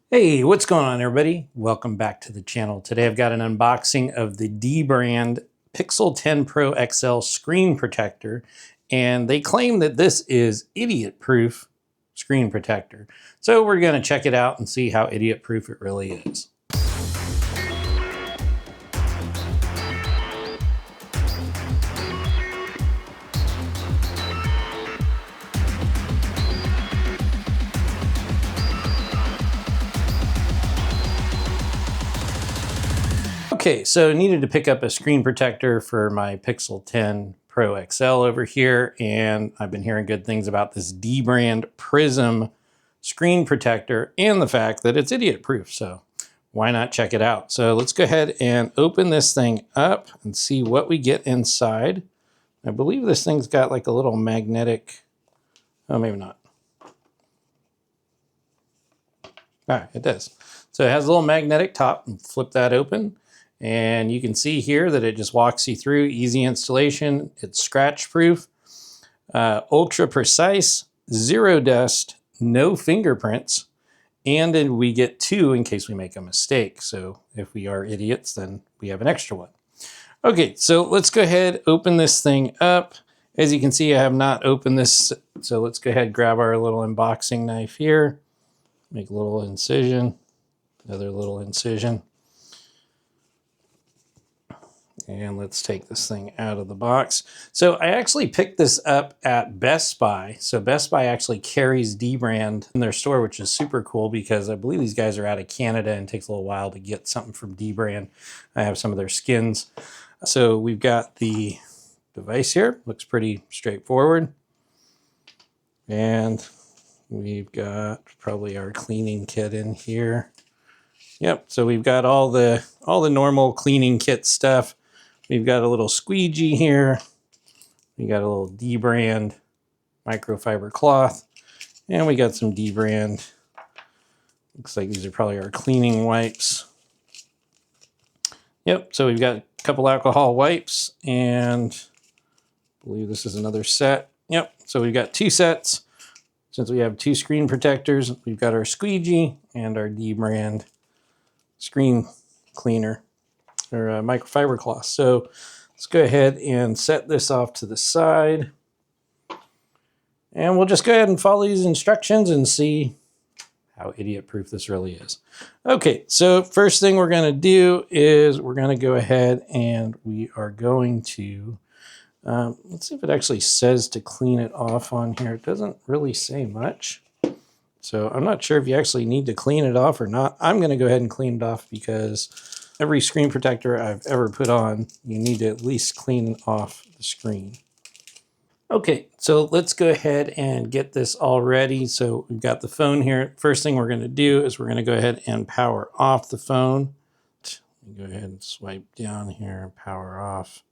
Hey, what's going on everybody? Welcome back to the channel. Today I've got an unboxing of the dbrand Pixel 10 Pro XL screen protector, and they claim that this is idiot-proof screen protector. So we're going to check it out and see how idiot-proof it really is. Okay, so I needed to pick up a screen protector for my Pixel 10 Pro XL over here, and I've been hearing good things about this dbrand Prism screen protector and the fact that it's idiot proof, so why not check it out? So let's go ahead and open this thing up and see what we get inside. I believe this thing's got like a little magnetic, oh maybe not. It does. So it has a little magnetic top, and flip that open. And you can see here that it just walks you through, easy installation. It's scratch proof, ultra precise, zero dust, no fingerprints. And then we get two in case we make a mistake. So if we are idiots, then we have an extra one. Okay, so let's go ahead, open this thing up. As you can see, I have not opened this. So let's go ahead, grab our little unboxing knife here. Make a little incision, another little incision. And let's take this thing out of the box. So I actually picked this up at Best Buy. So Best Buy actually carries dbrand in their store, which is super cool because I believe these guys are out of Canada and it takes a little while to get something from dbrand. I have some of their skins. So we've got the device here, looks pretty straightforward. And we've got probably our cleaning kit in here. Yep, so we've got all the normal cleaning kit stuff. We've got a little squeegee here. We got a little dbrand microfiber cloth. And we got some dbrand. Looks like these are probably our cleaning wipes. Yep, so we've got a couple alcohol wipes, and I believe this is another set. Yep, so we've got two sets. Since we have two screen protectors, we've got our squeegee and our dbrand screen cleaner, or microfiber cloth. So let's go ahead and set this off to the side. And we'll just go ahead and follow these instructions and see how idiot-proof this really is. Okay, so first thing we're gonna do is we're gonna go ahead and we are going to, let's see if it actually says to clean it off on here. It doesn't really say much. So I'm not sure if you actually need to clean it off or not. I'm gonna go ahead and clean it off because every screen protector I've ever put on, you need to at least clean off the screen. Okay, so let's go ahead and get this all ready. So we've got the phone here. First thing we're gonna do is we're gonna go ahead and power off the phone. Go ahead and swipe down here and power off.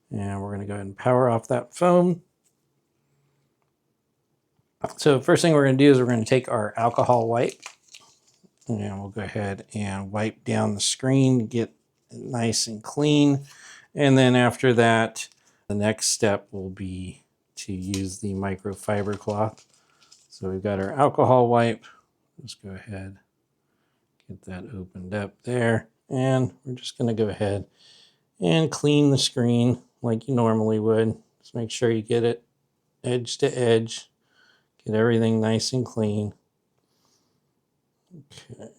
And we're gonna go ahead and power off that phone. So first thing we're going to do is we're going to take our alcohol wipe, and we'll go ahead and wipe down the screen, get it nice and clean. And then after that, the next step will be to use the microfiber cloth. So we've got our alcohol wipe. Let's go ahead, get that opened up there. And we're just going to go ahead and clean the screen like you normally would. Just make sure you get it edge to edge. Get everything nice and clean. Okay.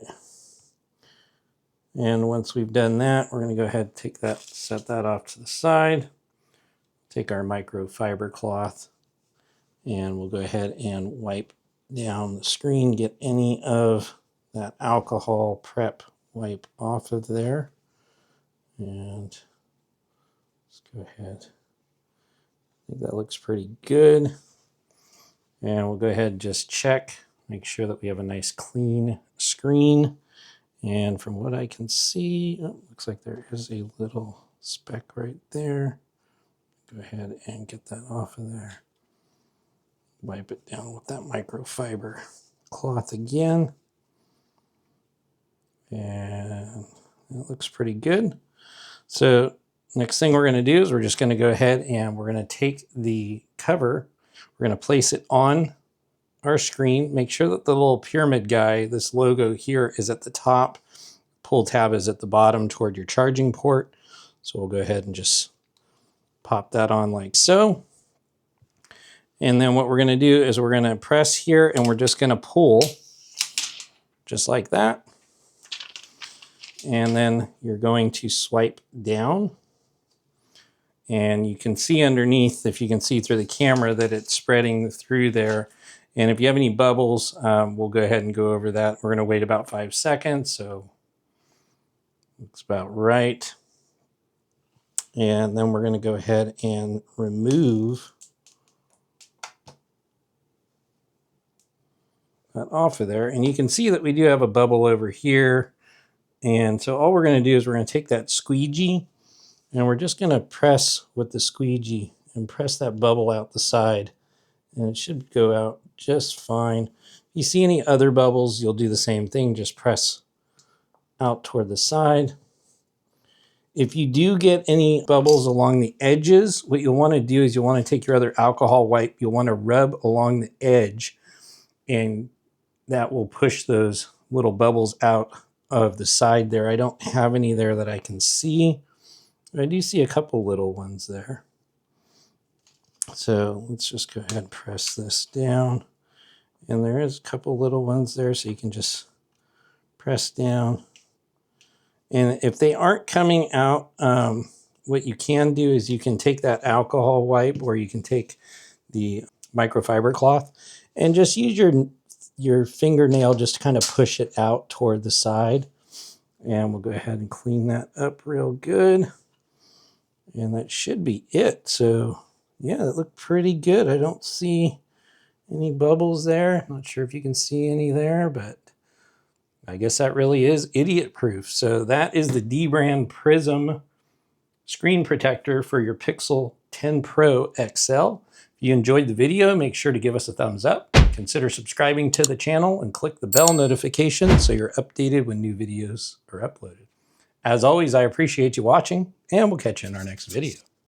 And once we've done that, we're going to go ahead and take that, set that off to the side. Take our microfiber cloth, and we'll go ahead and wipe down the screen, get any of that alcohol prep wipe off of there. And let's go ahead. I think that looks pretty good. And we'll go ahead and just check, make sure that we have a nice clean screen. And from what I can see, looks like there is a little speck right there. Go ahead and get that off of there. Wipe it down with that microfiber cloth again. And it looks pretty good. So next thing we're going to do is we're just going to go ahead and we're going to take the cover. We're going to place it on our screen, make sure that the little pyramid guy, this logo here, is at the top. Pull tab is at the bottom toward your charging port. So we'll go ahead and just pop that on like so. And then what we're going to do is we're going to press here and we're just going to pull just like that. And then you're going to swipe down. And you can see underneath, if you can see through the camera, that it's spreading through there. And if you have any bubbles, we'll go ahead and go over that. We're going to wait about 5 seconds. So looks about right. And then we're going to go ahead and remove that off of there. And you can see that we do have a bubble over here. And so all we're going to do is we're going to take that squeegee and we're just going to press with the squeegee and press that bubble out the side. And it should go out just fine. If you see any other bubbles, you'll do the same thing. Just press out toward the side. If you do get any bubbles along the edges, what you'll want to do is you'll want to take your other alcohol wipe. You'll want to rub along the edge, and that will push those little bubbles out of the side there. I don't have any there that I can see. I do see a couple little ones there. So let's just go ahead and press this down. And there is a couple little ones there, so you can just press down. And if they aren't coming out, what you can do is you can take that alcohol wipe, or you can take the microfiber cloth and just use your fingernail just to kind of push it out toward the side. And we'll go ahead and clean that up real good. And that should be it. So yeah, that looked pretty good. I don't see any bubbles there. Not sure if you can see any there, but I guess that really is idiot proof. So that is the dbrand Prism screen protector for your Pixel 10 Pro XL. If you enjoyed the video, make sure to give us a thumbs up. Consider subscribing to the channel and click the bell notification so you're updated when new videos are uploaded. As always, I appreciate you watching, and we'll catch you in our next video.